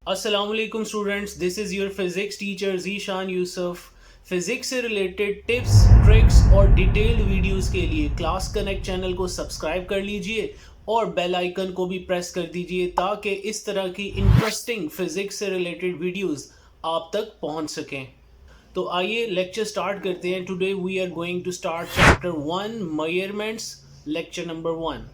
Aslam students, this is your physics teacher Zeeshan Yusuf. Physics से related tips, tricks और detailed videos के लिए क्लास कनेक्ट चैनल को सब्सक्राइब कर लीजिए और बेल आइकन को भी प्रेस कर दीजिए ताकि इस तरह की इंटरेस्टिंग फिज़िक्स से रिलेटेड वीडियोस आप तक पहुंच सकें। तो आइए लेक्चर स्टार्ट करते हैं। Today we are going to start chapter 1 measurements, lecture number 1।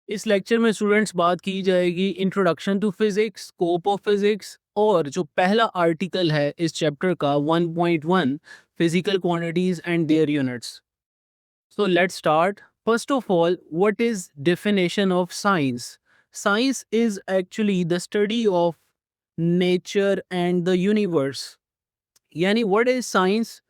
इस लेक्चर में स्टूडेंट्स बात की जाएगी introduction to physics, scope of physics और जो पहला आर्टिकल है इस चैप्टर का 1.1 physical quantities and their units. So let's start. First of all, what is definition of science? Science is actually the study of nature and the universe. यानी what is science?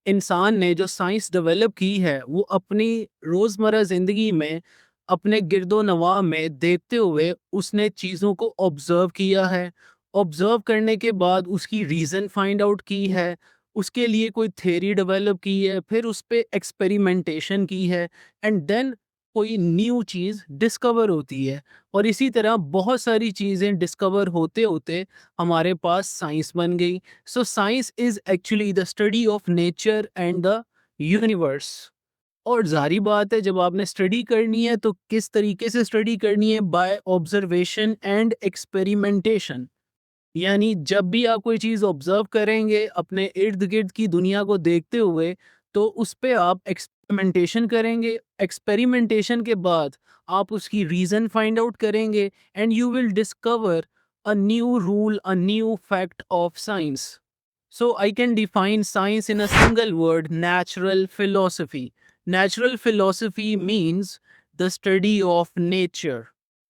इंसान ने जो science develop की है वो अपनी रोज़मर्रा ज़िंदगी में अपने गिरदो नवाह में देखते हुए उसने चीज़ों को ऑब्ज़र्व किया है। ऑब्ज़र्व करने के बाद उसकी रीज़न फाइंड आउट की है, उसके लिए कोई थ्योरी डेवलप की है, फिर उस पे एक्सपेरिमेंटेशन की है एंड देन कोई न्यू चीज़ डिस्कवर होती है। और इसी तरह बहुत सारी चीज़ें डिस्कवर होते होते हमारे पास साइंस बन गई। So science is actually the study of nature and the universe। और जारी बात है, जब आपने स्टडी करनी है तो किस तरीके से स्टडी करनी है? By observation and experimentation. यानी जब भी आप कोई चीज़ ऑब्जर्व करेंगे अपने इर्द गिर्द की दुनिया को देखते हुए, तो उस पे आप एक्सपेरिमेंटेशन करेंगे। एक्सपेरिमेंटेशन के बाद आप उसकी रीज़न फाइंड आउट करेंगे and you will discover a new rule, a new fact of science. So I can define science in a single word: natural philosophy. Natural philosophy means the study of nature.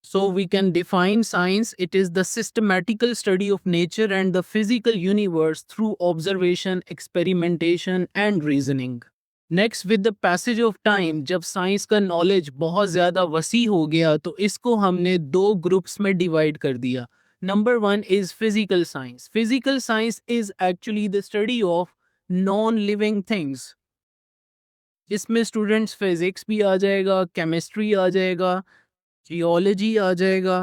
So we can define science: it is the systematical study of nature and the physical universe through observation, experimentation and reasoning. Next, with the passage of time जब science का knowledge बहुत ज़्यादा वसी हो गया तो इसको हमने दो ग्रुप्स में डिवाइड कर दिया। Number one is physical science. Physical science is actually the study of non living things. इसमें स्टूडेंट्स फिजिक्स भी आ जाएगा, केमिस्ट्री आ जाएगा, जियोलॉजी आ जाएगा,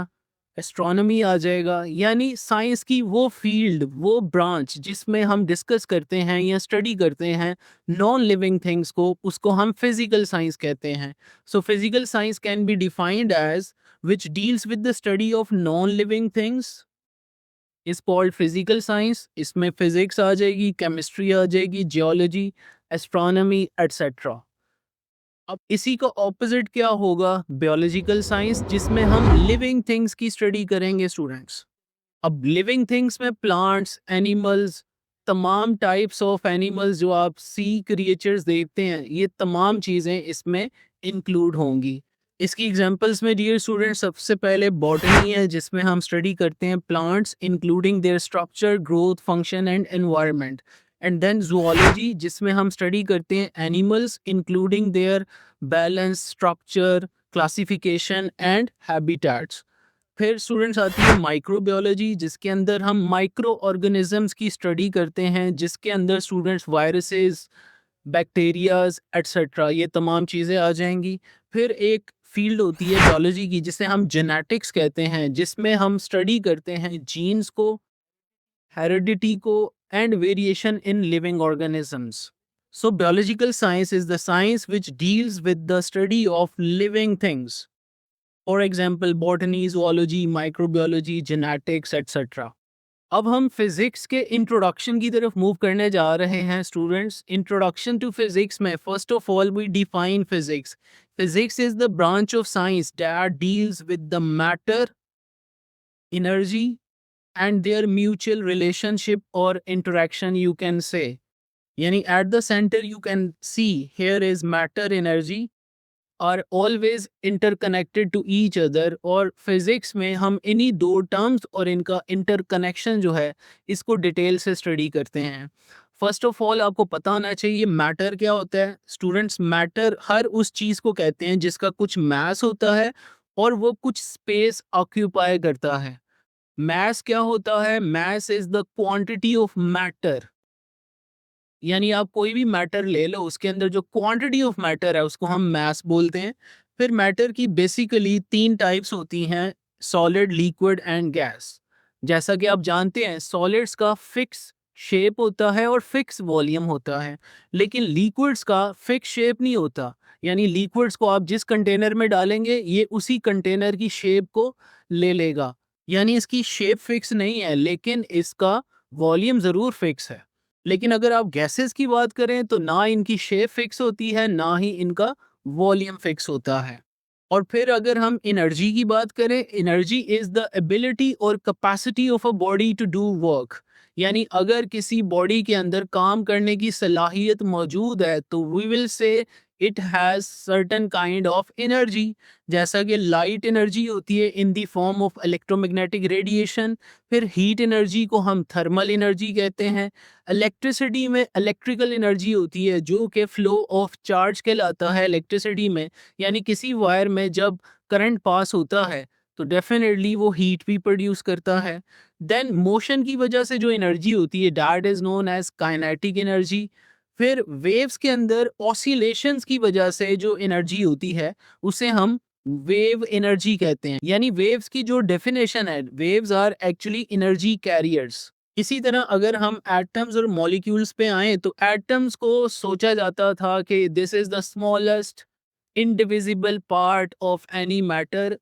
एस्ट्रोनॉमी आ जाएगा। यानी साइंस की वो फील्ड, वो ब्रांच जिसमें हम डिस्कस करते हैं या स्टडी करते हैं नॉन लिविंग थिंग्स को, उसको हम फिजिकल साइंस कहते हैं। So physical science can be defined as which deals with the study of non living things is called physical science. इसमें फिजिक्स आ जाएगी, केमिस्ट्री आ जाएगी, जियोलॉजी, एस्ट्रोनॉमी एट्सेट्रा। अब इसी का ऑपोजिट क्या होगा? बायोलॉजिकल साइंस, जिसमें हम लिविंग थिंग्स की स्टडी करेंगे स्टूडेंट्स। अब लिविंग थिंग्स में प्लांट्स, एनिमल्स, तमाम टाइप्स ऑफ एनिमल्स जो आप सी क्रिएचर्स देखते हैं, ये तमाम चीज़ें इसमें इंक्लूड होंगी। इसकी एग्जांपल्स में डियर स्टूडेंट सबसे पहले बॉटनी है, जिसमें हम स्टडी करते हैं plants including their structure, growth, function and environment. And then zoology, जिसमें हम स्टडी करते हैं animals including their balance, structure, classification and habitats. फिर स्टूडेंट्स आती है माइक्रोबायोलॉजी, जिसके अंदर हम माइक्रो ऑर्गेनिजम्स की स्टडी करते हैं, जिसके अंदर स्टूडेंट्स वायरसेस, बैक्टीरियाज एट्सेट्रा, ये तमाम चीज़ें आ जाएंगी। फिर एक फील्ड होती है बायोलॉजी की जिसे हम जेनेटिक्स कहते हैं, जिसमें हम स्टडी करते हैं जीन्स को, हेरिडिटी को and variation in living organisms. So biological science is the science which deals with the study of living things. For example, botany, zoology, microbiology, genetics, etc. अब हम फिजिक्स के इंट्रोडक्शन की तरफ move करने जा रहे हैं स्टूडेंट्स। इंट्रोडक्शन टू फिजिक्स में first of all we define physics. Physics is the branch of science that deals with the matter, energy and their mutual relationship और इंटरेक्शन, यू कैन से। यानी at the centre you can see here is matter, energy are always interconnected to each other। और physics में हम इन्हीं दो terms और इनका interconnection जो है इसको डिटेल से स्टडी करते हैं। फर्स्ट ऑफ ऑल आपको पता होना चाहिए मैटर क्या होता है। स्टूडेंट्स, मैटर हर उस चीज़ को कहते हैं जिसका कुछ मास होता है और वो कुछ स्पेस ऑक्यूपाई करता है। मास क्या होता है? Mass is the quantity of matter. यानी आप कोई भी मैटर ले लो, उसके अंदर जो क्वांटिटी ऑफ मैटर है उसको हम मास बोलते हैं। फिर मैटर की बेसिकली तीन टाइप्स होती हैं: सॉलिड, लिक्विड एंड गैस। जैसा कि आप जानते हैं सॉलिड्स का फिक्स शेप होता है और फिक्स वॉल्यूम होता है, लेकिन लिक्विड्स का फिक्स शेप नहीं होता। यानी लिक्विड्स को आप जिस कंटेनर में डालेंगे ये उसी कंटेनर की शेप को ले लेगा। यानी इसकी शेप फिक्स नहीं है लेकिन इसका वॉल्यूम ज़रूर फिक्स है। लेकिन अगर आप गैसेस की बात करें तो ना इनकी शेप फिक्स होती है ना ही इनका वॉल्यूम फिक्स होता है। और फिर अगर हम एनर्जी की बात करें, एनर्जी इज द एबिलिटी और capacity of a body to do work. यानी अगर किसी बॉडी के अंदर काम करने की सलाहियत मौजूद है तो we will say it has certain kind of energy. जैसा कि लाइट एनर्जी होती है in the form of electromagnetic radiation, फिर हीट एनर्जी को हम थर्मल एनर्जी कहते हैं। इलेक्ट्रिसिटी में इलेक्ट्रिकल एनर्जी होती है जो कि फ्लो ऑफ चार्ज कहलाता है इलेक्ट्रिसिटी में। यानी किसी वायर में जब करंट पास होता है तो डेफिनेटली वो हीट भी प्रोड्यूस करता है। देन मोशन की वजह से जो एनर्जी होती है that is known as kinetic energy. फिर वेव्स के अंदर ऑसिलेशंस की वजह से जो एनर्जी होती है उसे हम वेव एनर्जी कहते हैं। यानी वेव्स की जो डेफिनेशन है, waves are actually energy carriers. इसी तरह अगर हम एटम्स और मॉलिक्यूल्स पे आए तो एटम्स को सोचा जाता था कि this is the smallest indivisible part of any matter.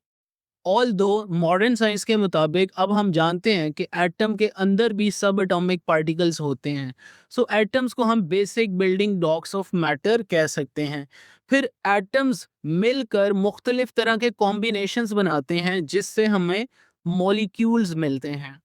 All दो मॉडर्न साइंस के मुताबिक अब हम जानते हैं कि एटम के अंदर भी सब एटॉमिक पार्टिकल्स होते हैं। सो एटम्स को हम basic building blocks of matter कह सकते हैं। फिर एटम्स मिलकर मुख्तलिफ तरह के कॉम्बिनेशंस बनाते हैं जिससे हमें मॉलिक्यूल्स मिलते हैं।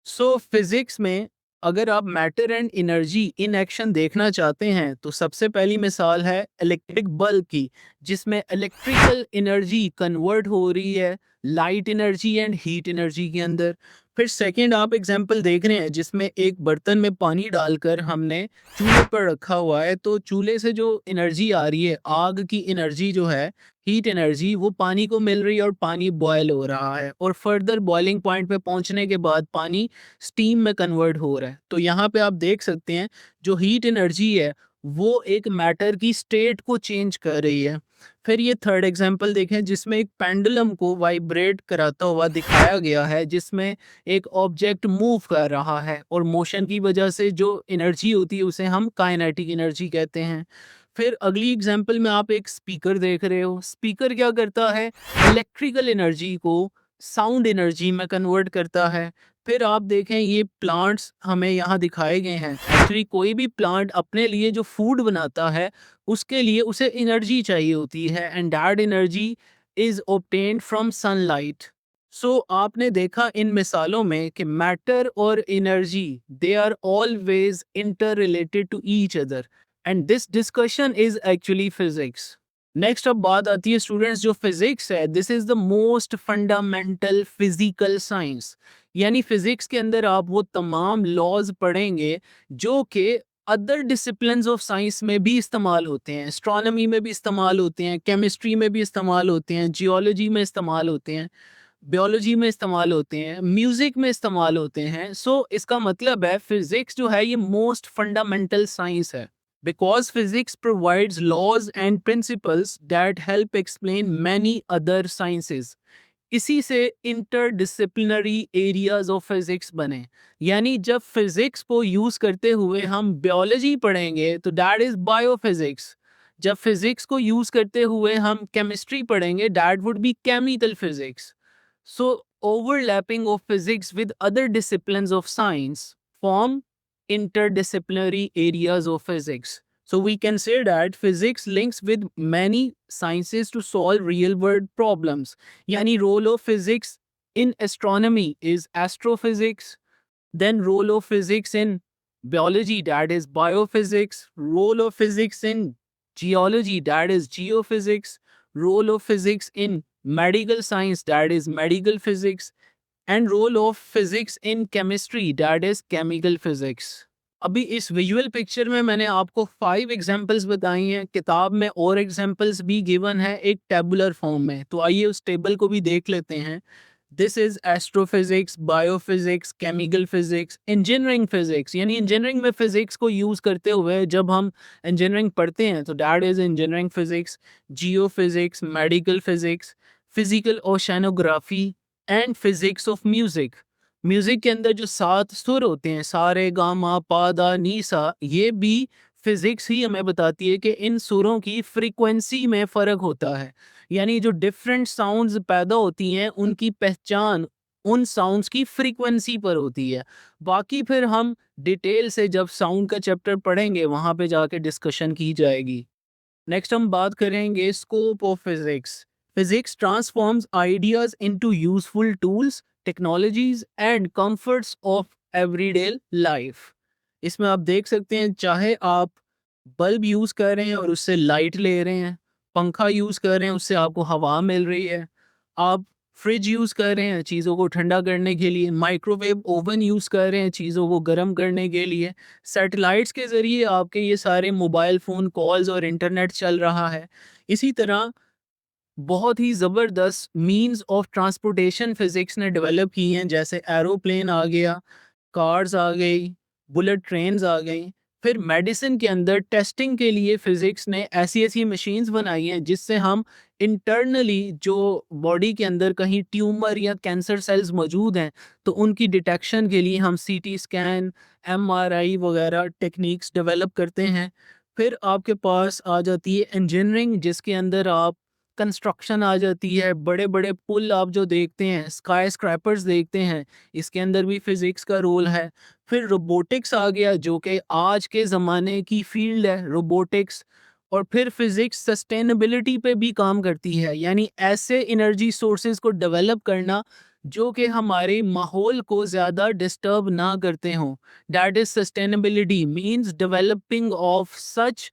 सो फिजिक्स में अगर आप matter and energy in action देखना चाहते हैं तो सबसे पहली मिसाल है इलेक्ट्रिक बल्ब की, जिसमें इलेक्ट्रिकल एनर्जी कन्वर्ट हो रही है light energy and heat energy के अंदर। फिर सेकंड आप एग्जांपल देख रहे हैं जिसमें एक बर्तन में पानी डालकर हमने चूल्हे पर रखा हुआ है, तो चूल्हे से जो एनर्जी आ रही है, आग की एनर्जी जो है, हीट एनर्जी, वो पानी को मिल रही है और पानी बॉयल हो रहा है और फर्दर बॉइलिंग पॉइंट पे पहुंचने के बाद पानी स्टीम में कन्वर्ट हो रहा है। तो यहाँ पे आप देख सकते हैं जो हीट एनर्जी है वो एक मैटर की स्टेट को चेंज कर रही है। फिर ये थर्ड एग्जांपल देखें जिसमें एक पेंडुलम को वाइब्रेट कराता हुआ दिखाया गया है, जिसमें एक ऑब्जेक्ट मूव कर रहा है और मोशन की वजह से जो एनर्जी होती है उसे हम काइनेटिक एनर्जी कहते हैं। फिर अगली एग्जांपल में आप एक स्पीकर देख रहे हो। स्पीकर क्या करता है, इलेक्ट्रिकल एनर्जी को साउंड एनर्जी में कन्वर्ट करता है। फिर आप देखें ये प्लांट्स हमें यहाँ दिखाए गए हैं। एक्चुअली कोई भी प्लांट अपने लिए जो फूड बनाता है उसके लिए उसे एनर्जी चाहिए होती है and that energy is obtained from sunlight. So आपने देखा इन मिसालों में कि मैटर और energy they are always interrelated to each other and this discussion is actually physics. Next अब बात आती है स्टूडेंट्स, जो फिजिक्स है this is the most fundamental physical science. यानी फिजिक्स के अंदर आप वो तमाम लॉज पढ़ेंगे जो कि अदर डिसिप्लिन्स ऑफ साइंस में भी इस्तेमाल होते हैं। एस्ट्रोनॉमी में भी इस्तेमाल होते हैं, केमिस्ट्री में भी इस्तेमाल होते हैं, जियोलॉजी में इस्तेमाल होते हैं, बायोलॉजी में इस्तेमाल होते हैं, म्यूजिक में इस्तेमाल होते हैं। सो इसका मतलब है फिजिक्स जो है ये मोस्ट फंडामेंटल साइंस है because physics provides laws and principles that help explain many other sciences। इसी से इंटरडिसिप्लिनरी एरियाज ऑफ फिजिक्स बने। यानी जब फिजिक्स को यूज करते हुए हम बायोलॉजी पढ़ेंगे तो दैट इज बायोफिजिक्स। जब फिजिक्स को यूज करते हुए हम केमिस्ट्री पढ़ेंगे that would be chemical physics. So overlapping of physics with other disciplines of science form interdisciplinary areas of physics. So we can say that physics links with many sciences to solve real world problems. Yani role of physics in astronomy is astrophysics, then role of physics in biology that is biophysics, role of physics in geology that is geophysics, role of physics in medical science that is medical physics, and role of physics in chemistry that is chemical physics. अभी इस visual picture में मैंने आपको 5 examples बताई हैं। किताब में और एग्जांपल्स भी गिवन है एक टेबुलर फॉर्म में, तो आइए उस टेबल को भी देख लेते हैं। This is astrophysics, biophysics, chemical physics, engineering physics. यानी इंजीनियरिंग में फिजिक्स को यूज़ करते हुए जब हम इंजीनियरिंग पढ़ते हैं तो that is engineering physics, Jio physics, medical physics, physical oceanography and physics of music. Music के अंदर जो 7 सुर होते हैं, सा रे गा मा पा दा नी सा, ये भी फिजिक्स ही हमें बताती है कि इन सुरों की फ्रीक्वेंसी में फ़र्क होता है। यानी जो डिफरेंट साउंड्स पैदा होती हैं, उनकी पहचान उन साउंड्स की फ्रीक्वेंसी पर होती है। बाकी फिर हम डिटेल से जब साउंड का चैप्टर पढ़ेंगे, वहाँ पे जाके डिस्कशन की जाएगी। नेक्स्ट हम बात करेंगे scope of physics. Physics transforms ideas into useful tools, technologies and comforts of everyday life. इसमें आप देख सकते हैं, चाहे आप बल्ब यूज कर रहे हैं और उससे लाइट ले रहे हैं, पंखा यूज कर रहे हैं उससे आपको हवा मिल रही है, आप फ्रिज यूज कर रहे हैं चीज़ों को ठंडा करने के लिए, माइक्रोवेव ओवन यूज कर रहे हैं चीज़ों को गर्म करने के लिए, सैटेलाइट्स के ज़रिए आपके ये सारे मोबाइल फ़ोन कॉल्स और इंटरनेट चल रहा है। इसी तरह बहुत ही ज़बरदस्त मीन्स ऑफ ट्रांसपोर्टेशन फ़िज़िक्स ने डेवलप की हैं, जैसे एरोप्लेन आ गया, कार्स आ गई, बुलेट ट्रेन्स आ गई। फिर मेडिसिन के अंदर टेस्टिंग के लिए फ़िज़िक्स ने ऐसी-ऐसी मशीन्स बनाई हैं जिससे हम इंटरनली जो बॉडी के अंदर कहीं ट्यूमर या कैंसर सेल्स मौजूद हैं, तो उनकी डिटेक्शन के लिए हम सीटी स्कैन, एमआरआई वगैरह टेक्निक्स डेवलप करते हैं। फिर आपके पास आ जाती है इंजीनियरिंग, जिसके अंदर आप कंस्ट्रक्शन आ जाती है, बड़े-बड़े पुल आप जो देखते हैं, स्काई स्क्रैपर्स देखते हैं, इसके अंदर भी फिज़िक्स का रोल है। फिर रोबोटिक्स आ गया जो कि आज के ज़माने की फ़ील्ड है रोबोटिक्स। और फिर फिज़िक्स सस्टेनेबिलिटी पे भी काम करती है, यानी ऐसे एनर्जी सोर्सेज़ को डेवलप करना जो कि हमारे माहौल को ज़्यादा डिस्टर्ब ना करते हों। That is sustainability means developing of such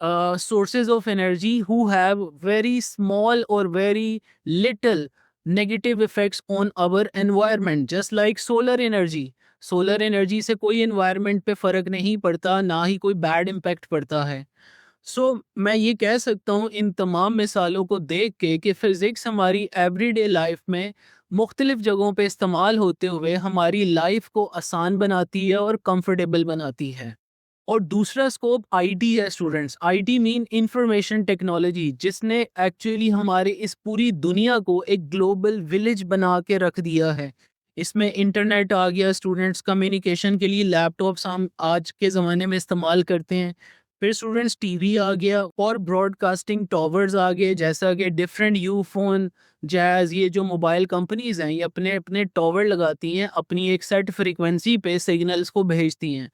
sources of energy who have very small or very little negative effects on our environment, just like solar energy. Solar energy से कोई एनवायरनमेंट पे फ़र्क नहीं पड़ता, ना ही कोई बैड इम्पैक्ट पड़ता है। मैं ये कह सकता हूँ इन तमाम मिसालों को देख के कि फ़िज़िक्स हमारी एवरीडे लाइफ में मुख्तलिफ़ जगहों पे इस्तेमाल होते हुए हमारी लाइफ को आसान बनाती है और कंफर्टेबल बनाती है। और दूसरा स्कोप आईटी है students. IT mean information technology, जिसने एक्चुअली हमारे इस पूरी दुनिया को एक ग्लोबल विलेज बना के रख दिया है। इसमें इंटरनेट आ गया, स्टूडेंट्स कम्युनिकेशन के लिए लैपटॉप्स हम आज के ज़माने में इस्तेमाल करते हैं। फिर स्टूडेंट्स टीवी आ गया और ब्रॉडकास्टिंग टॉवर्स आ गए, जैसा कि डिफरेंट यू फोन, जैज़, ये जो मोबाइल कंपनीज़ हैं ये अपने अपने टॉवर लगाती हैं, अपनी एक सेट फ्रीक्वेंसी पे सिग्नल्स को भेजती हैं।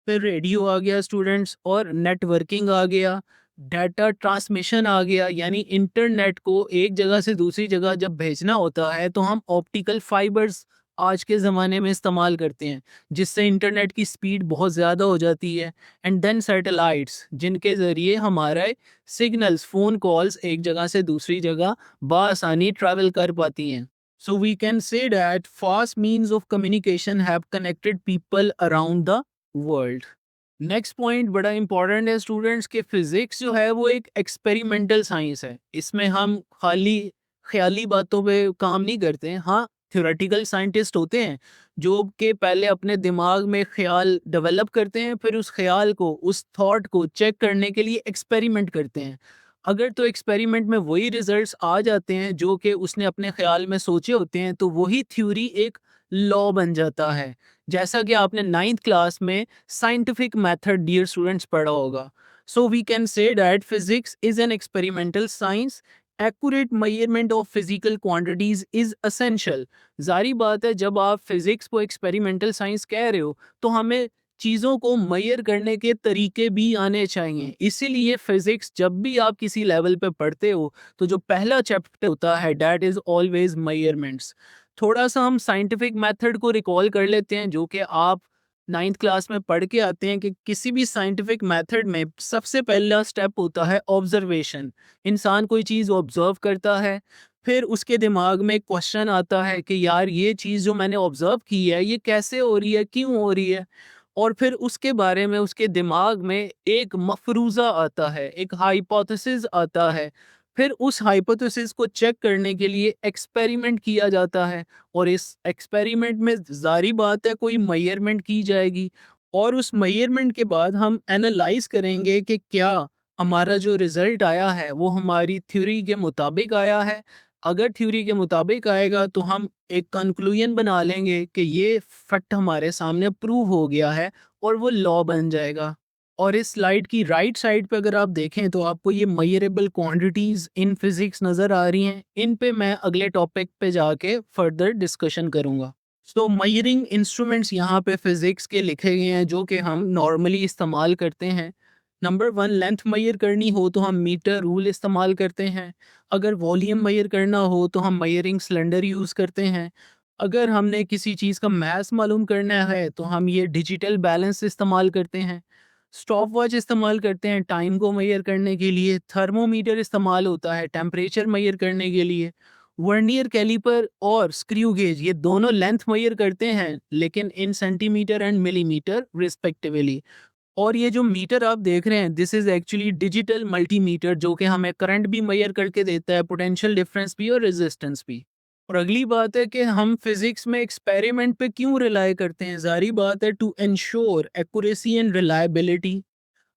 फिर रेडियो आ गया स्टूडेंट्स, और नेटवर्किंग आ गया, डाटा ट्रांसमिशन आ गया, यानी इंटरनेट को एक जगह से दूसरी जगह जब भेजना होता है तो हम ऑप्टिकल फाइबर्स आज के ज़माने में इस्तेमाल करते हैं, जिससे इंटरनेट की स्पीड बहुत ज़्यादा हो जाती है। एंड देन सैटेलाइट्स, जिनके ज़रिए हमारे सिग्नल्स, फ़ोन कॉल्स एक जगह से दूसरी जगह बआसानी ट्रैवल कर पाती हैं। So we can say that fast means of communication have connected people around the world. Next point बड़ा इंपॉर्टेंट है स्टूडेंट्स, के फिजिक्स जो है वो एक एक्सपेरिमेंटल साइंस है। इसमें हम खाली ख्याली बातों पे काम नहीं करते हैं। हाँ, थ्योरेटिकल साइंटिस्ट होते हैं जो कि पहले अपने दिमाग में ख्याल डेवलप करते हैं, फिर उस ख्याल को, उस थॉट को चेक करने के लिए एक्सपेरिमेंट करते हैं। अगर तो एक्सपेरिमेंट में वही रिजल्ट्स आ जाते हैं जो कि उसने अपने ख्याल में सोचे होते हैं, तो वही थ्योरी एक लॉ बन जाता है। जैसा कि आपने 9th क्लास में साइंटिफिक मेथड डियर स्टूडेंट्स पढ़ा होगा। So we can say that physics is an experimental science. Accurate measurement of physical quantities is essential. जारी बात है, जब आप फिजिक्स को एक्सपेरिमेंटल साइंस कह रहे हो तो हमें चीज़ों को मेजर करने के तरीके भी आने चाहिए। इसीलिए फिजिक्स जब भी आप किसी लेवल पे पढ़ते हो तो जो पहला चैप्टर होता है दैट इज ऑलवेज मेजरमेंट्स। थोड़ा सा हम साइंटिफिक मेथड को रिकॉल कर लेते हैं जो कि आप 9th क्लास में पढ़ के आते हैं कि किसी भी साइंटिफिक मेथड में सबसे पहला स्टेप होता है ऑब्जर्वेशन। इंसान कोई चीज़ ऑब्जर्व करता है, फिर उसके दिमाग में क्वेश्चन आता है कि यार ये चीज़ जो मैंने ऑब्जर्व की है ये कैसे हो रही है, क्यों हो रही है। और फिर उसके बारे में उसके दिमाग में एक मफरूज़ा आता है, एक हाइपोथेसिस आता है। फिर उस हाइपोथेसिस को चेक करने के लिए एक्सपेरिमेंट किया जाता है, और इस एक्सपेरिमेंट में ज़ाहिर बात है कोई मेजरमेंट की जाएगी, और उस मेजरमेंट के बाद हम एनालाइज करेंगे कि क्या हमारा जो रिज़ल्ट आया है वो हमारी थ्योरी के मुताबिक आया है अगर थ्योरी के मुताबिक आएगा तो हम एक कंक्लूजन बना लेंगे कि ये फैक्ट हमारे सामने प्रूव हो गया है और वो लॉ बन जाएगा। और इस स्लाइड की राइट साइड पे अगर आप देखें तो आपको ये मेजरेबल क्वांटिटीज इन फिजिक्स नज़र आ रही हैं। इन पे मैं अगले टॉपिक पे जाके फर्दर डिस्कशन करूँगा। सो मेजरिंग इंस्ट्रूमेंट्स यहाँ पे फिजिक्स के लिखे गए हैं जो कि हम नॉर्मली इस्तेमाल करते हैं। नंबर वन, लेंथ मेजर करनी हो तो हम मीटर रूल इस्तेमाल करते हैं। अगर वॉल्यूम मेजर करना हो तो हम मेजरिंग सिलेंडर यूज़ करते हैं। अगर हमने किसी चीज़ का मास मालूम करना है तो हम ये डिजिटल बैलेंस इस्तेमाल करते हैं। स्टॉप वॉच इस्तेमाल करते हैं टाइम को मेजर करने के लिए। थर्मोमीटर इस्तेमाल होता है टेम्परेचर मेजर करने के लिए। वर्नियर कैलिपर और स्क्रू गेज ये दोनों लेंथ मेजर करते हैं लेकिन इन सेंटीमीटर एंड मिलीमीटर रिस्पेक्टिवली। और ये जो मीटर आप देख रहे हैं this is actually digital multimeter जो कि हमें करंट भी मेजर करके देता है, पोटेंशियल डिफरेंस भी और रेजिस्टेंस भी। और अगली बात है कि हम फिजिक्स में एक्सपेरिमेंट पे क्यों रिलाई करते हैं। जारी बात है to ensure accuracy and reliability.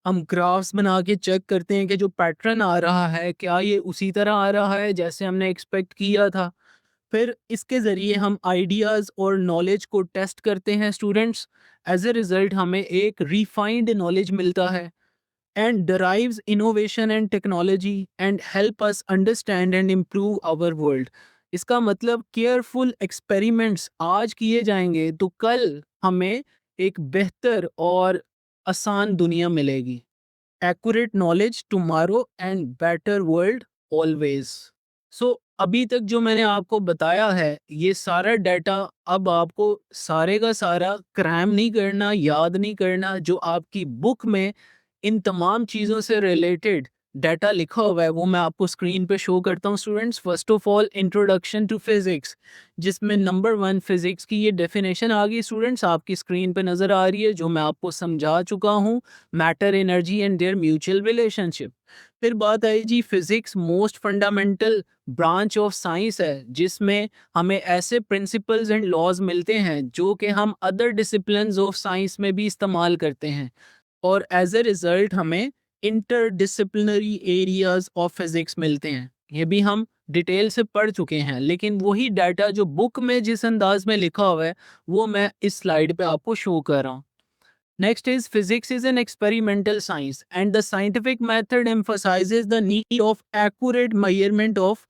हम ग्राफ्स बना के चेक करते हैं कि जो पैटर्न आ रहा है क्या ये उसी तरह आ रहा है जैसे हमने एक्सपेक्ट किया था। फिर इसके ज़रिए हम आइडियाज़ और नॉलेज को टेस्ट करते हैं स्टूडेंट्स। एज ए रिज़ल्ट हमें एक रिफाइंड नॉलेज मिलता है and derives innovation and technology and help us understand and improve our world। इसका मतलब केयरफुल एक्सपेरिमेंट्स आज किए जाएंगे तो कल हमें एक बेहतर और आसान दुनिया मिलेगी। Accurate knowledge tomorrow and better world always. So अभी तक जो मैंने आपको बताया है ये सारा डाटा अब आपको सारे का सारा क्रैम नहीं करना, याद नहीं करना। जो आपकी बुक में इन तमाम चीज़ों से रिलेटेड डाटा लिखा हुआ है वो मैं आपको स्क्रीन पे शो करता हूँ students. First of all introduction to physics, जिसमें नंबर वन फिजिक्स की ये डेफिनेशन आ गई स्टूडेंट्स, आपकी स्क्रीन पे नज़र आ रही है जो मैं आपको समझा चुका हूँ। Matter, energy and their mutual relationship. फिर बात आई जी physics most fundamental branch of science है जिसमें हमें ऐसे प्रिंसिपल्स एंड लॉज मिलते हैं जो कि हम अदर डिसिप्लिन्स ऑफ साइंस में भी इस्तेमाल करते हैं। और एज ए रिजल्ट हमें इंटरडिसिप्लिनरी एरियाज ऑफ फिजिक्स मिलते हैं। ये भी हम डिटेल से पढ़ चुके हैं लेकिन वही डाटा जो बुक में जिस अंदाज में लिखा हुआ है वो मैं इस स्लाइड पे आपको शो कर रहा हूँ। Next is physics is an experimental science and the scientific method emphasizes the need of accurate measurement of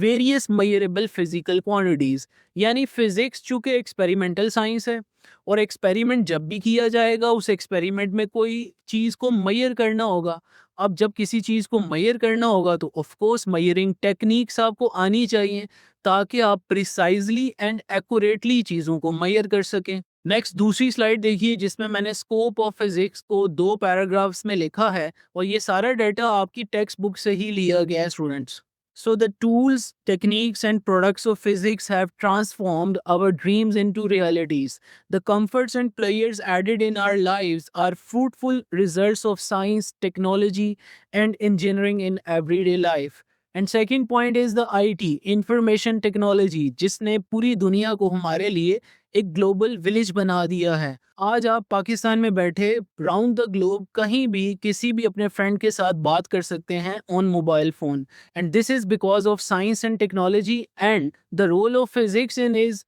various measurable physical quantities। यानी फिजिक्स चूंकि एक्सपेरिमेंटल साइंस है और एक्सपेरिमेंट जब भी किया जाएगा उस एक्सपेरिमेंट में कोई चीज़ को मेजर करना होगा। अब जब किसी चीज़ को मेजर करना होगा तो ऑफ कोर्स मेजरिंग टेक्निक्स आपको आनी चाहिए ताकि आप प्रिसाइजली एंड एक्यूरेटली चीज़ों को मेजर कर सकें। नेक्स्ट दूसरी स्लाइड देखिए जिसमें मैंने स्कोप ऑफ फिजिक्स को 2 पैराग्राफ्स में लिखा है और ये सारा डाटा आपकी टेक्स्ट बुक से ही लिया गया है students. So the tools, techniques and products of physics have transformed our dreams into realities. The comforts and pleasures added in our lives are fruitful results of science, technology and engineering in everyday life। And second point is the IT, information technology, जिसने पूरी दुनिया को हमारे लिए एक global village बना दिया है। आज आप पाकिस्तान में बैठे राउंड द ग्लोब कहीं भी किसी भी अपने फ्रेंड के साथ बात कर सकते हैं on mobile phone and this is because of science and technology and the role of physics in is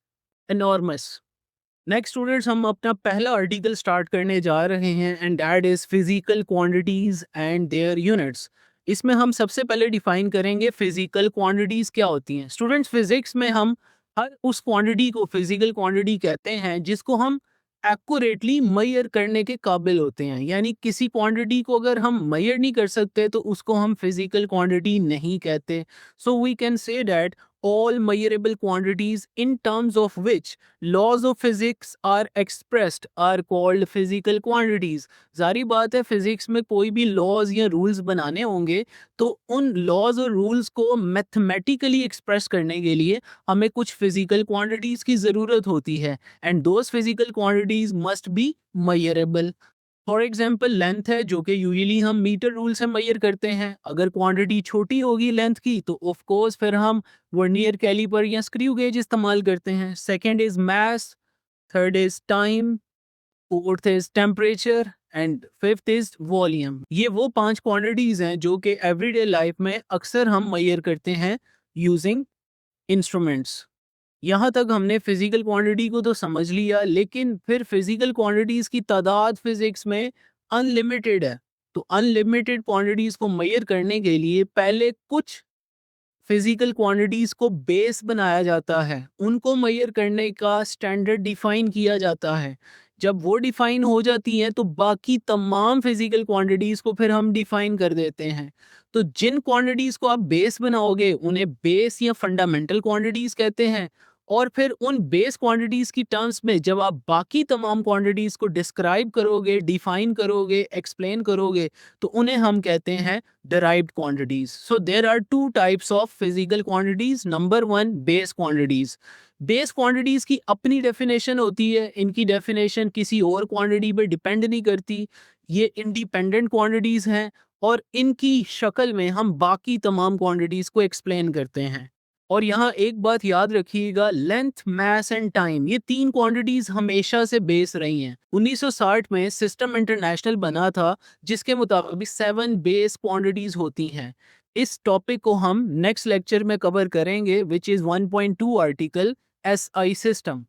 enormous. Next students हम अपना पहला आर्टिकल स्टार्ट करने जा रहे हैं and that is physical quantities and their units. इसमें हम सबसे पहले डिफाइन करेंगे फिजिकल क्वांटिटीज क्या होती हैं। स्टूडेंट्स फिजिक्स में हम हर उस क्वांटिटी को फिजिकल क्वांटिटी कहते हैं जिसको हम एक्यूरेटली मेजर करने के काबिल होते हैं। यानी किसी क्वांटिटी को अगर हम मेजर नहीं कर सकते तो उसको हम फिजिकल क्वांटिटी नहीं कहते। So we can say that all measurable quantities in terms of which laws of physics are expressed are called physical quantities। जारी बात है फिजिक्स में कोई भी लॉज या रूल्स बनाने होंगे तो उन लॉज और रूल्स को मैथमेटिकली एक्सप्रेस करने के लिए हमें कुछ फिजिकल क्वांटिटीज की ज़रूरत होती है and those physical quantities must be measurable. For example length है जो कि यूजुअली हम मीटर रूल से मेजर करते हैं। अगर क्वांटिटी छोटी होगी लेंथ की तो ऑफ कोर्स फिर हम वर्नियर कैलिपर या स्क्रू गेज इस्तेमाल करते हैं। Second is mass, third is time, fourth is temperature and fifth is volume. ये वो 5 क्वांटिटीज हैं जो कि एवरीडे लाइफ में अक्सर हम मेजर करते हैं यूजिंग इंस्ट्रूमेंट्स। यहाँ तक हमने फिजिकल क्वांटिटी को तो समझ लिया, लेकिन फिर फिजिकल क्वांटिटीज की तादाद फिजिक्स में अनलिमिटेड है। तो अनलिमिटेड क्वांटिटीज को मेजर करने के लिए पहले कुछ फिजिकल क्वांटिटीज को बेस बनाया जाता है, उनको मेजर करने का स्टैंडर्ड डिफाइन किया जाता है। जब वो डिफाइन हो जाती हैं तो बाकी तमाम फिजिकल क्वांटिटीज को फिर हम डिफाइन कर देते हैं। तो जिन क्वांटिटीज को आप बेस बनाओगे उन्हें बेस या फंडामेंटल क्वांटिटीज कहते हैं। और फिर उन बेस क्वांटिटीज की टर्म्स में जब आप बाकी तमाम क्वांटिटीज को डिस्क्राइब करोगे, डिफाइन करोगे, एक्सप्लेन करोगे, तो उन्हें हम कहते हैं derived quantities. So there are two types of physical quantities. Number one, base quantities. Base quantities की अपनी डेफिनेशन होती है, इनकी डेफिनेशन किसी और क्वांटिटी पर डिपेंड नहीं करती। ये इंडिपेंडेंट क्वांटिटीज हैं और इनकी शक्ल में हम बाकी तमाम क्वांटिटीज को एक्सप्लेन करते हैं। और यहाँ एक बात याद रखिएगा, लेंथ, मास एंड टाइम, ये तीन क्वांटिटीज हमेशा से बेस रही हैं। 1960 में सिस्टम इंटरनेशनल बना था, जिसके मुताबिक 7 बेस क्वांटिटीज होती हैं। इस टॉपिक को हम नेक्स्ट लेक्चर में कवर करेंगे, which is 1.2 article SI system.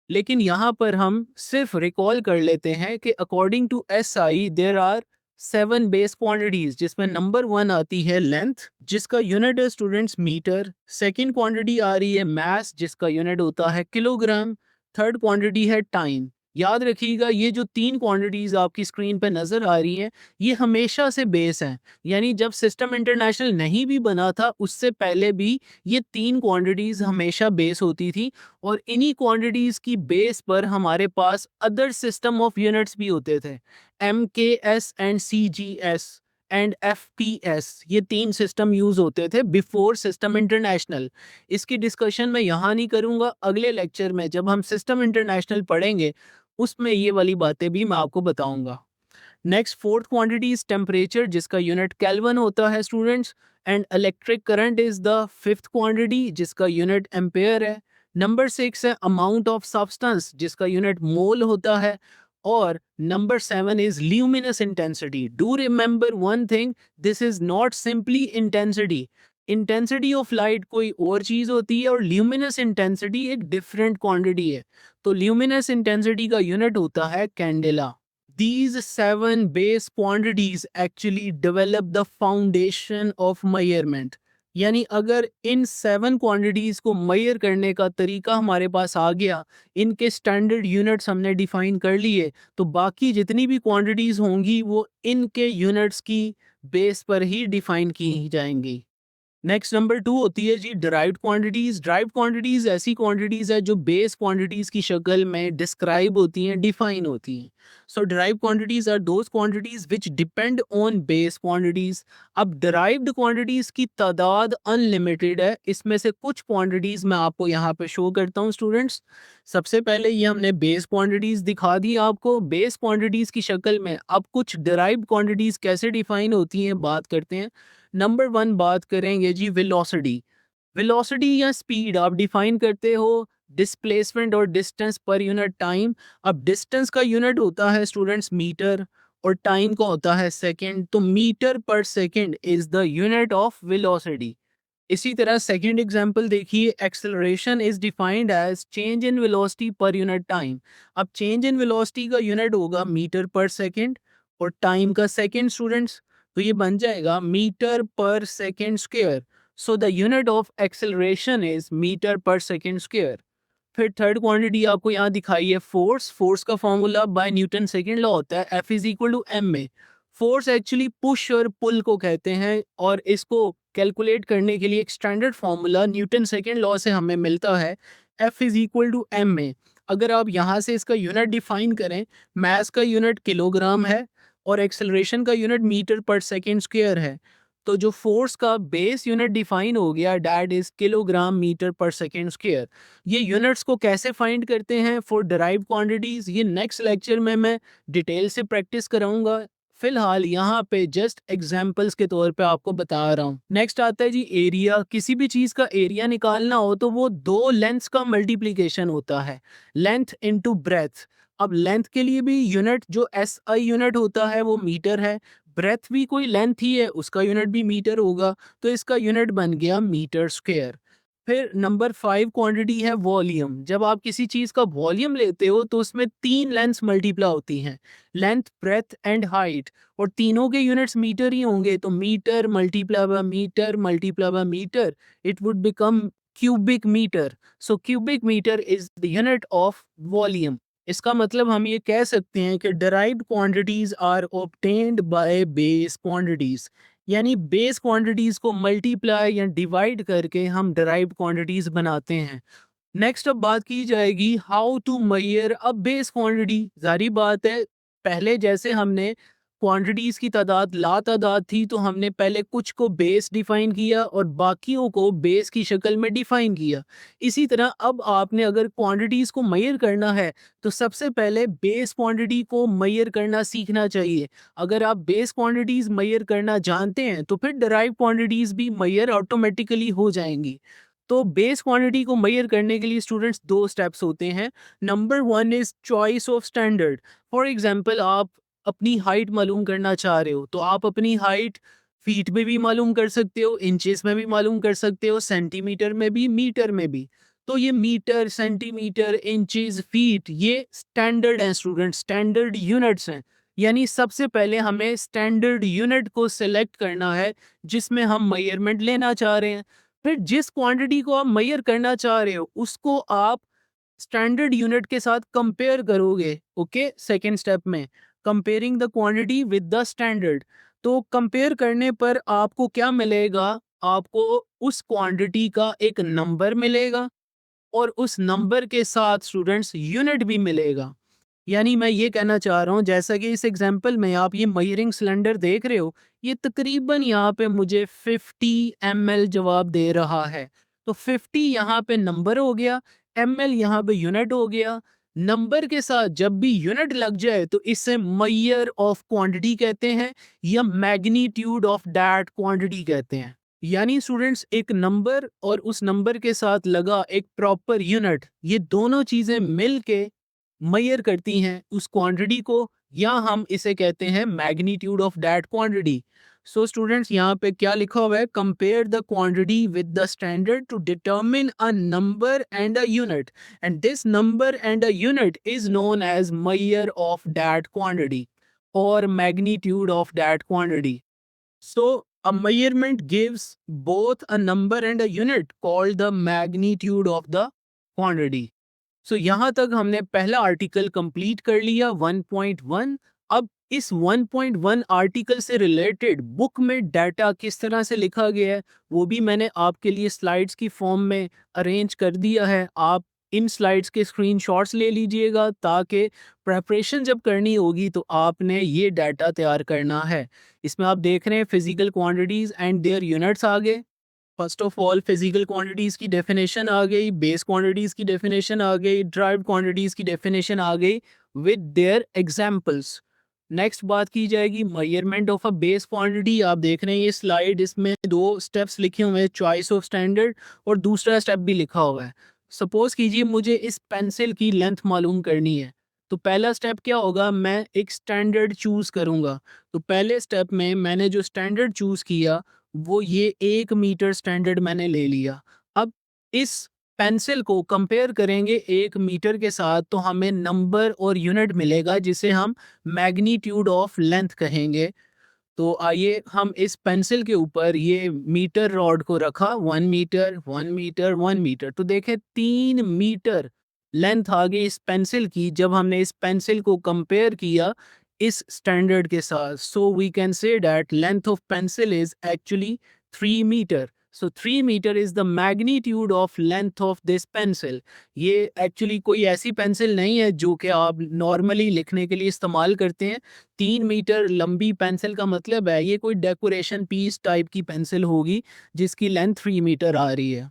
लेकिन यहाँ पर हम सिर्फ रिकॉल कर लेते हैं कि according to SI there are 7 base quantities, जिसमें नंबर 1 आती है लेंथ, जिसका यूनिट है स्टूडेंट्स मीटर। सेकंड क्वांटिटी आ रही है मास, जिसका यूनिट होता है किलोग्राम। थर्ड क्वांटिटी है टाइम। याद रखिएगा, ये जो तीन क्वांटिटीज आपकी स्क्रीन पे नजर आ रही हैं, ये हमेशा से बेस हैं। यानी जब सिस्टम इंटरनेशनल नहीं भी बना था, उससे पहले भी ये तीन क्वांटिटीज हमेशा बेस होती थी। और इन्हीं क्वांटिटीज की बेस पर हमारे पास अदर सिस्टम ऑफ यूनिट्स भी होते थे, MKS and CGS and FPS। ये तीन सिस्टम यूज होते थे बिफोर सिस्टम इंटरनेशनल। इसकी डिस्कशन मैं यहाँ नहीं करूँगा, अगले लेक्चर में जब हम सिस्टम इंटरनेशनल पढ़ेंगे उसमें ये वाली बातें भी मैं आपको बताऊंगा। Next, fourth quantity is temperature, जिसका यूनिट केल्विन होता है students. And electric current is the fifth quantity, जिसका यूनिट एम्पेयर है। नंबर 6 है अमाउंट ऑफ सब्सटेंस, जिसका यूनिट मोल होता है। और number 7 is luminous intensity. Do remember one thing, this is not simply intensity. Intensity of light कोई और चीज होती है और ल्यूमिनस इंटेंसिटी एक डिफरेंट क्वांटिटी है। तो ल्यूमिनस इंटेंसिटी का यूनिट होता है candela. These 7 base quantities actually develop the foundation of measurement. यानी अगर इन 7 क्वांटिटीज को मेजर करने का तरीका हमारे पास आ गया, इनके स्टैंडर्ड यूनिट्स हमने डिफाइन कर लिए, तो बाकी जितनी भी क्वांटिटीज होंगी वो इनके यूनिट्स की बेस पर ही डिफाइन की जाएंगी। नेक्स्ट नंबर 2 होती है जी डिराइव्ड क्वांटिटीज। डिराइव्ड क्वांटिटीज ऐसी क्वांटिटीज है जो बेस क्वांटिटीज की शक्ल में डिस्क्राइब होती हैं, डिफाइन होती हैं। So derived quantities are those quantities which depend on base quantities. अब डिराइव्ड क्वांटिटीज की तादाद अनलिमिटेड है। इसमें से कुछ क्वांटिटीज मैं आपको यहाँ पे शो करता हूँ स्टूडेंट्स। सबसे पहले ये हमने बेस क्वांटिटीज दिखा दी आपको। बेस क्वांटिटीज की शक्ल में अब कुछ डिराइव्ड क्वांटिटीज कैसे डिफाइन होती हैं बात करते हैं। नंबर 1 बात करेंगे जी वेलोसिटी। वेलोसिटी या स्पीड आप डिफाइन करते हो डिस्प्लेसमेंट और डिस्टेंस पर यूनिट टाइम। अब डिस्टेंस का यूनिट होता है स्टूडेंट्स मीटर और टाइम का होता है सेकंड। तो metre per second is the unit of velocity. इसी तरह सेकंड एग्जांपल देखिए, acceleration is defined as change in velocity per unit time. अब चेंज इन वेलोसिटी का यूनिट होगा मीटर पर सेकंड और टाइम का सेकंड स्टूडेंट्स। तो ये बन जाएगा metre per second square. So the unit of acceleration is metre per second square. फिर थर्ड क्वांटिटी आपको यहाँ दिखाई है फोर्स। फोर्स का formula bye Newton second law होता है F is equal to M A. Force actually push और pull को कहते हैं और इसको कैलकुलेट करने के लिए एक standard formula Newton second law से हमें मिलता है F is equal to M A. अगर आप यहाँ से इसका यूनिट डिफाइन करें, मास का यूनिट किलोग्राम है और एक्सेलरेशन का यूनिट मीटर पर सेकेंड स्क्वायर है, तो जो फोर्स का बेस यूनिट डिफाइन हो गया दैट इज किलोग्राम मीटर पर सेकेंड स्क्वायर। ये यूनिट्स को कैसे फाइंड करते हैं फॉर डिराइव्ड क्वांटिटीज, ये नेक्स्ट लेक्चर में मैं डिटेल से प्रैक्टिस कराऊंगा। फिलहाल यहाँ पे जस्ट एग्जाम्पल्स के तौर पे आपको बता रहा हूँ। नेक्स्ट आता है जी एरिया। किसी भी चीज का एरिया निकालना हो तो वो दो लेंथ्स का मल्टीप्लीकेशन होता है, लेंथ इनटू ब्रेथ। अब लेंथ के लिए भी यूनिट जो SI यूनिट होता है वो मीटर है, ब्रेथ भी कोई लेंथ ही है उसका यूनिट भी मीटर होगा, तो इसका यूनिट बन गया मीटर स्क्वायर। फिर नंबर 5 क्वांटिटी है वॉल्यूम। जब आप किसी चीज़ का वॉल्यूम लेते हो तो उसमें 3 लेंथ्स मल्टीप्लाई होती हैं, लेंथ, ब्रेथ एंड हाइट, और तीनों के यूनिट्स मीटर ही होंगे, तो metre multiply by metre multiply by metre, it would become cubic metre. So cubic metre is the unit of volume. इसका मतलब हम ये कह सकते हैं कि derived quantities are obtained by base quantities, यानी बेस क्वांटिटीज को मल्टीप्लाई या डिवाइड करके हम डिराइव्ड क्वांटिटीज बनाते हैं। नेक्स्ट अब बात की जाएगी how to measure a base quantity. जारी बात है, पहले जैसे हमने क्वांटिटीज की तादाद लातादाद थी, तो हमने पहले कुछ को बेस डिफाइन किया और बाकियों को बेस की शक्ल में डिफाइन किया। इसी तरह अब आपने अगर क्वांटिटीज को मेजर करना है तो सबसे पहले बेस क्वांटिटी को मेजर करना सीखना चाहिए। अगर आप बेस क्वांटिटीज मेजर करना जानते हैं तो फिर डिराइव क्वांटिटीज भी मेजर ऑटोमेटिकली हो जाएंगी। तो बेस क्वांटिटी को मेजर करने के लिए स्टूडेंट्स 2 स्टेप्स होते हैं। Number 1 is choice of standard. For example, आप अपनी हाइट मालूम करना चाह रहे हो तो आप अपनी हाइट फीट में भी मालूम कर सकते हो, इंचेस में भी मालूम कर सकते हो, सेंटीमीटर में भी, मीटर में भी। तो ये मीटर, सेंटीमीटर, इंचेस, फीट, ये स्टैंडर्ड हैं स्टूडेंट, स्टैंडर्ड यूनिट्स हैं। यानी सबसे पहले हमें स्टैंडर्ड यूनिट को सिलेक्ट करना है जिसमें हम मेजरमेंट लेना चाह रहे हैं। फिर जिस क्वांटिटी को आप मेजर करना चाह रहे हो उसको आप स्टैंडर्ड यूनिट के साथ कंपेयर करोगे। ओके, सेकेंड स्टेप में comparing the quantity with the standard. तो कंपेयर करने पर आपको क्या मिलेगा? आपको उस क्वांटिटी का एक नंबर मिलेगा और उस नंबर के साथ स्टूडेंट्स यूनिट भी मिलेगा। यानी मैं ये कहना चाह रहा हूँ, जैसा कि इस एग्जांपल में आप ये मेजरिंग सिलेंडर देख रहे हो, ये तकरीबन यहाँ पे मुझे 50 ml जवाब दे रहा है। तो 50 यहाँ पे नंबर हो गया, ml यहाँ पे यूनिट हो गया। नंबर के साथ जब भी यूनिट लग जाए तो इसे मेजर ऑफ क्वांटिटी कहते हैं या मैग्नीट्यूड ऑफ दैट क्वांटिटी कहते हैं। यानी स्टूडेंट्स, एक नंबर और उस नंबर के साथ लगा एक प्रॉपर यूनिट, ये दोनों चीजें मिल के मेजर करती हैं उस क्वांटिटी को, या हम इसे कहते हैं magnitude of that quantity. So students, यहाँ पे क्या लिखा हुआ है? Compare the quantity with the standard to determine a number and a unit, and this number and a unit is known as measure of that quantity और magnitude of that quantity. So a measurement gives both a number and a unit called the magnitude of the quantity. सो यहाँ तक हमने पहला article complete कर लिया 1.1। अब इस 1.1 article से रिलेटेड बुक में डाटा किस तरह से लिखा गया है वो भी मैंने आपके लिए स्लाइड्स की फॉर्म में अरेंज कर दिया है। आप इन स्लाइड्स के स्क्रीनशॉट्स ले लीजिएगा ताकि प्रेपरेशन जब करनी होगी तो आपने ये डाटा तैयार करना है। इसमें आप देख रहे हैं physical quantities and their units आ गए। First of all physical quantities की डेफिनेशन आ गई, बेस क्वांटिटीज़ की डेफिनेशन आ गई, ड्राइव्ड क्वांटिटीज़ की डेफिनेशन आ गई विद देयर एग्जांपल्स। नेक्स्ट बात की जाएगी measurement of a base quantity. आप देख रहे हैं ये स्लाइड, इसमें 2 स्टेप्स लिखे हुए हैं, चॉइस ऑफ स्टैंडर्ड और दूसरा स्टेप भी लिखा हुआ है। सपोज कीजिए मुझे इस पेंसिल की लेंथ मालूम करनी है, तो पहला स्टेप क्या होगा? मैं एक स्टैंडर्ड चूज़ करूँगा। तो पहले स्टेप में मैंने जो स्टैंडर्ड चूज़ किया वो ये 1 मीटर स्टैंडर्ड मैंने ले लिया। अब इस पेंसिल को कंपेयर करेंगे 1 मीटर के साथ तो हमें नंबर और यूनिट मिलेगा जिसे हम मैग्नीट्यूड ऑफ लेंथ कहेंगे। तो आइए हम इस पेंसिल के ऊपर ये मीटर रॉड को रखा, 1 मीटर 1 मीटर 1 मीटर, तो देखें 3 मीटर लेंथ आ गई इस पेंसिल की जब हमने इस पेंसिल को कंपेयर किया इस स्टैंडर्ड के साथ। So we can say that length of pencil is actually 3 metre. So 3 metre is the magnitude of length of this pencil. ये एक्चुअली कोई ऐसी पेंसिल नहीं है जो कि आप नॉर्मली लिखने के लिए इस्तेमाल करते हैं। 3 मीटर लंबी पेंसिल का मतलब है ये कोई डेकोरेशन पीस टाइप की पेंसिल होगी जिसकी लेंथ 3 मीटर आ रही है।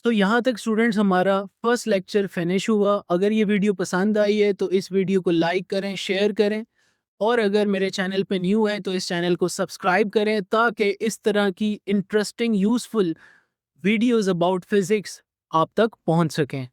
तो यहाँ तक स्टूडेंट्स हमारा फर्स्ट लेक्चर फिनिश हुआ। अगर ये वीडियो पसंद आई है तो इस वीडियो को लाइक करें, शेयर करें, और अगर मेरे चैनल पे न्यू है तो इस चैनल को सब्सक्राइब करें ताकि इस तरह की interesting useful videos about physics आप तक पहुंच सकें।